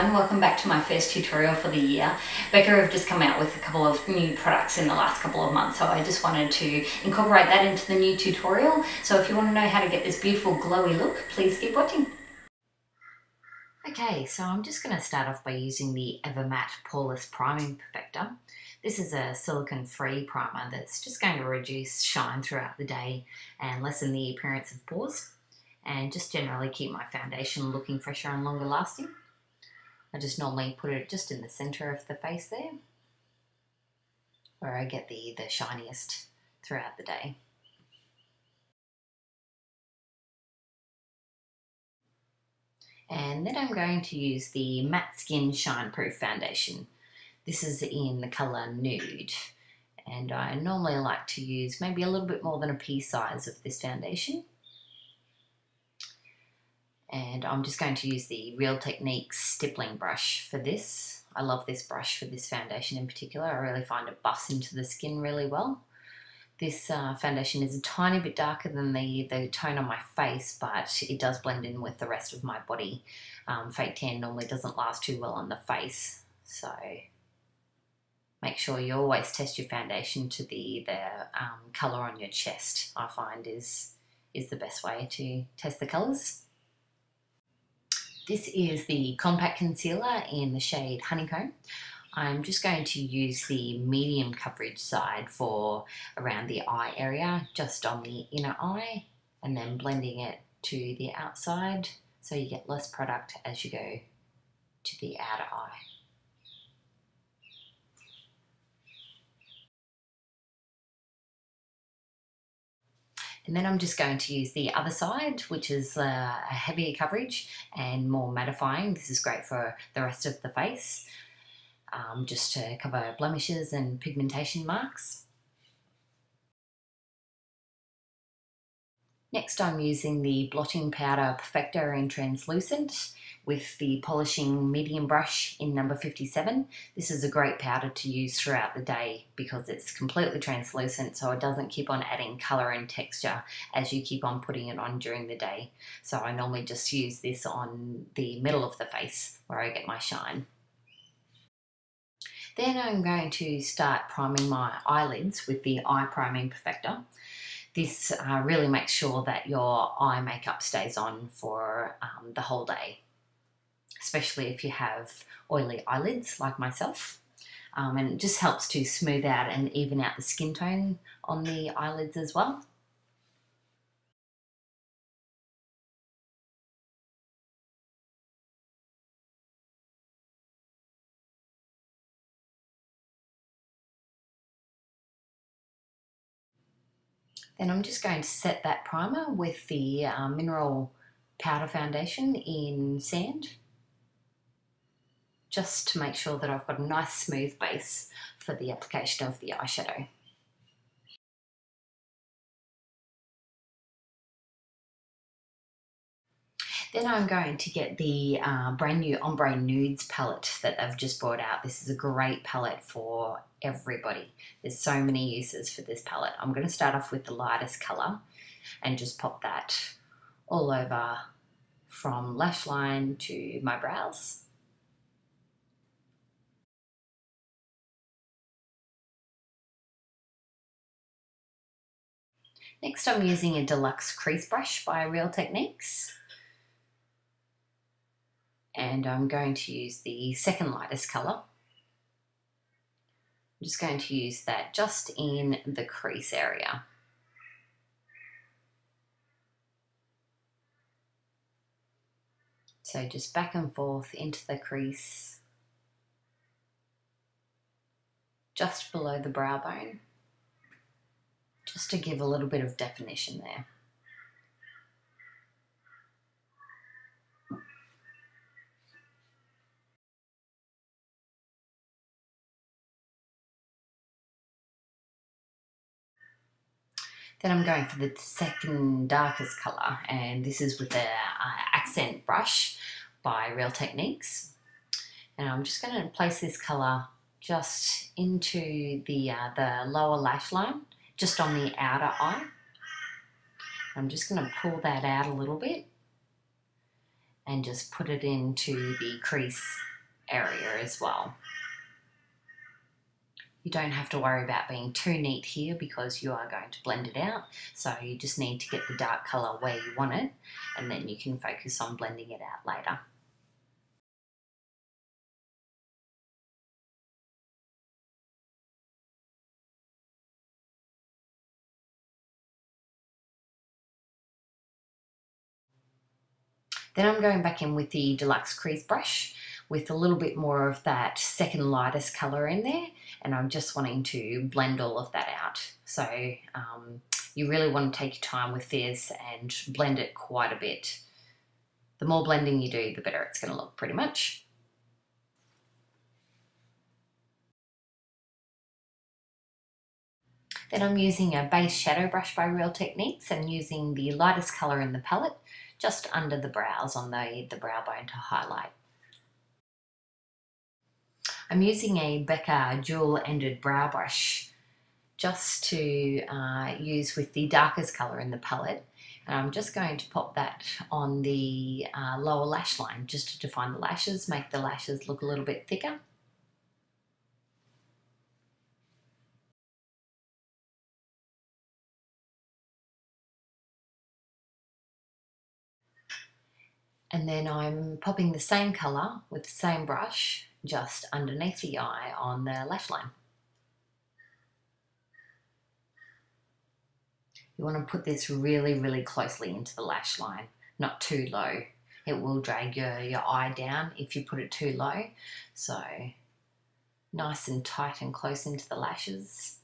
everyone, welcome back to my first tutorial for the year. Becca have just come out with a couple of new products in the last couple of months, so I just wanted to incorporate that into the new tutorial. So if you want to know how to get this beautiful glowy look, please keep watching. Okay, so I'm just going to start off by using the Evermatte Poreless Priming Perfector. This is a silicone-free primer that's just going to reduce shine throughout the day and lessen the appearance of pores, and just generally keep my foundation looking fresher and longer lasting. I just normally put it just in the center of the face there, where I get the shiniest throughout the day. And then I'm going to use the Matte Skin Shine Proof Foundation. This is in the colour Nude, and I normally like to use maybe a little bit more than a pea size of this foundation. And I'm just going to use the Real Tecqniques Stippling brush for this. I love this brush for this foundation in particular. I really find it buffs into the skin really well. This foundation is a tiny bit darker than the tone on my face, but it does blend in with the rest of my body. Fake tan normally doesn't last too well on the face, so make sure you always test your foundation to the colour on your chest. I find is the best way to test the colours. This is the Compact Concealer in the shade Honeycomb. I'm just going to use the medium coverage side for around the eye area, just on the inner eye, and then blending it to the outside so you get less product as you go to the outer eye. And then I'm just going to use the other side, which is a heavier coverage and more mattifying. This is great for the rest of the face, just to cover blemishes and pigmentation marks. Next, I'm using the Blotting Powder Perfector in Translucent with the Polishing Medium Brush in number 57. This is a great powder to use throughout the day because it's completely translucent, so it doesn't keep on adding colour and texture as you keep on putting it on during the day. So I normally just use this on the middle of the face where I get my shine. Then I'm going to start priming my eyelids with the Eye Priming Perfector. This really makes sure that your eye makeup stays on for the whole day, especially if you have oily eyelids like myself. And it just helps to smooth out and even out the skin tone on the eyelids as well. Then I'm just going to set that primer with the Mineral Powder Foundation in Sand, just to make sure that I've got a nice smooth base for the application of the eyeshadow. Then I'm going to get the brand new Ombre Nudes palette that they've just brought out. This is a great palette for everybody. There's so many uses for this palette. I'm going to start off with the lightest colour and just pop that all over from lash line to my brows. Next, I'm using a Deluxe Crease brush by Real Tecqniques. And I'm going to use the second lightest colour. I'm just going to use that just in the crease area. So just back and forth into the crease, just below the brow bone, just to give a little bit of definition there. Then I'm going for the second darkest colour, and this is with the Accent brush by Real Tecqniques. And I'm just going to place this colour just into the lower lash line, just on the outer eye. I'm just going to pull that out a little bit and just put it into the crease area as well. You don't have to worry about being too neat here because you are going to blend it out. So you just need to get the dark colour where you want it, and then you can focus on blending it out later. Then I'm going back in with the Deluxe Crease brush with a little bit more of that second lightest colour in there, and I'm just wanting to blend all of that out. So you really want to take your time with this and blend it quite a bit. The more blending you do, the better it's going to look pretty much. Then I'm using a base shadow brush by Real Techniques and using the lightest colour in the palette just under the brows on the brow bone to highlight. I'm using a Becca dual-ended brow brush just to use with the darkest colour in the palette. And I'm just going to pop that on the lower lash line just to define the lashes, make the lashes look a little bit thicker. And then I'm popping the same colour with the same brush just underneath the eye on the lash line. You want to put this really, really closely into the lash line, not too low. It will drag your eye down if you put it too low. So nice and tight and close into the lashes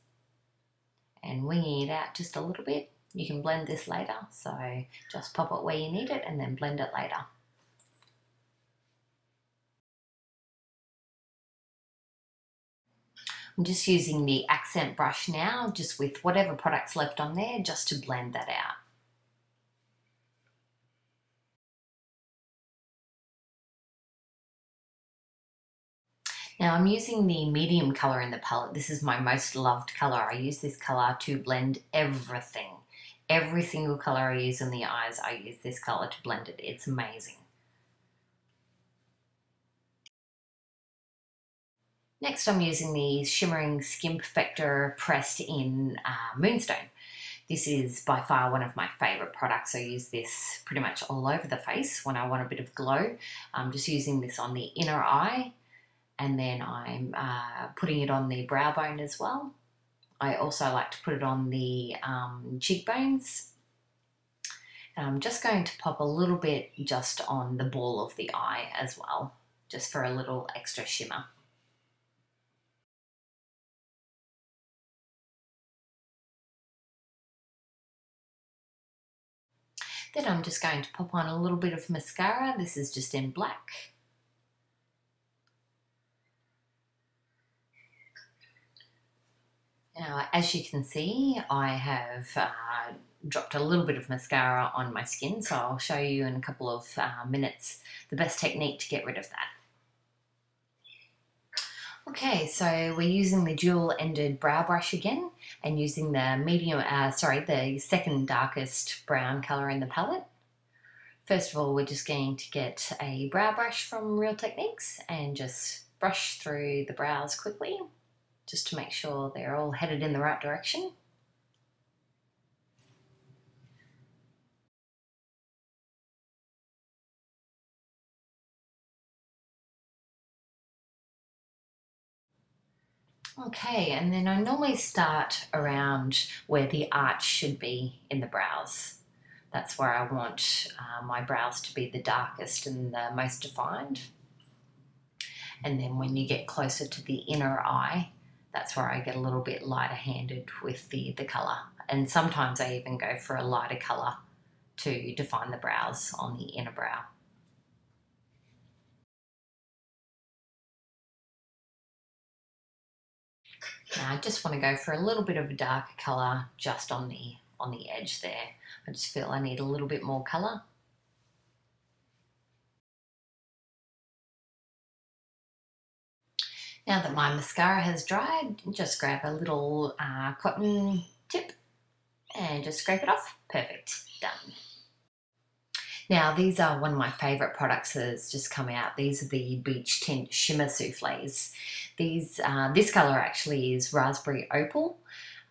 and winging it out just a little bit. You can blend this later, so just pop it where you need it and then blend it later. I'm just using the accent brush now, just with whatever product's left on there, just to blend that out. Now I'm using the medium colour in the palette. This is my most loved colour. I use this colour to blend everything. Every single colour I use in the eyes, I use this colour to blend it. It's amazing. Next I'm using the Shimmering Skin Perfector pressed in Moonstone. This is by far one of my favourite products. I use this pretty much all over the face when I want a bit of glow. I'm just using this on the inner eye, and then I'm putting it on the brow bone as well. I also like to put it on the cheekbones. And I'm just going to pop a little bit just on the ball of the eye as well, just for a little extra shimmer. Then I'm just going to pop on a little bit of mascara. This is just in black. Now, as you can see, I have dropped a little bit of mascara on my skin, so I'll show you in a couple of minutes the best technique to get rid of that. Okay, so we're using the dual-ended brow brush again and using the the second darkest brown colour in the palette. First of all, we're just going to get a brow brush from Real Techniques and just brush through the brows quickly, just to make sure they're all headed in the right direction. Okay, and then I normally start around where the arch should be in the brows. That's where I want my brows to be the darkest and the most defined. And then when you get closer to the inner eye, that's where I get a little bit lighter handed with the colour. And sometimes I even go for a lighter colour to define the brows on the inner brow. Now I just want to go for a little bit of a darker colour just on the edge there. I just feel I need a little bit more colour. Now that my mascara has dried, just grab a little cotton tip and just scrape it off. Perfect, done. Now, these are one of my favourite products that's just come out. These are the Beach Tint Shimmer Souffles. This colour actually is Raspberry Opal.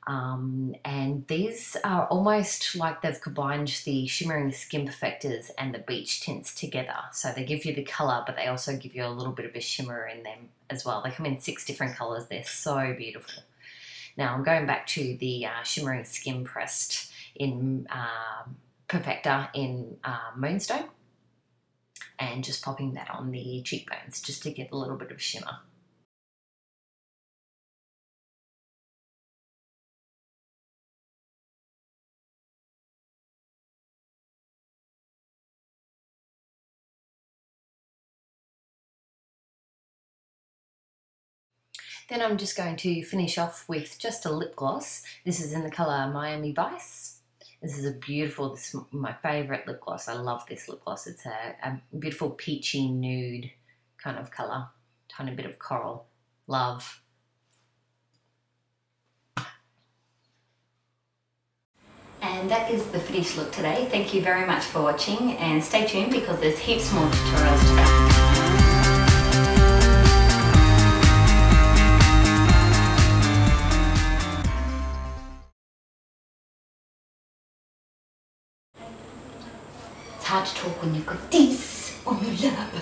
And these are almost like they've combined the Shimmering Skin Perfectors and the Beach Tints together. So they give you the colour, but they also give you a little bit of a shimmer in them as well. They come in 6 different colours. They're so beautiful. Now I'm going back to the Shimmering Skin Pressed in Perfector in Moonstone, and just popping that on the cheekbones just to get a little bit of shimmer. Then I'm just going to finish off with just a lip gloss. This is in the colour Miami Vice. This is a beautiful, this is my favourite lip gloss. I love this lip gloss. It's a beautiful peachy nude kind of colour. Tiny bit of coral. Love. And that is the finished look today. Thank you very much for watching, and stay tuned because there's heaps more tutorials to come. It's hard to talk when you've got this on your lap.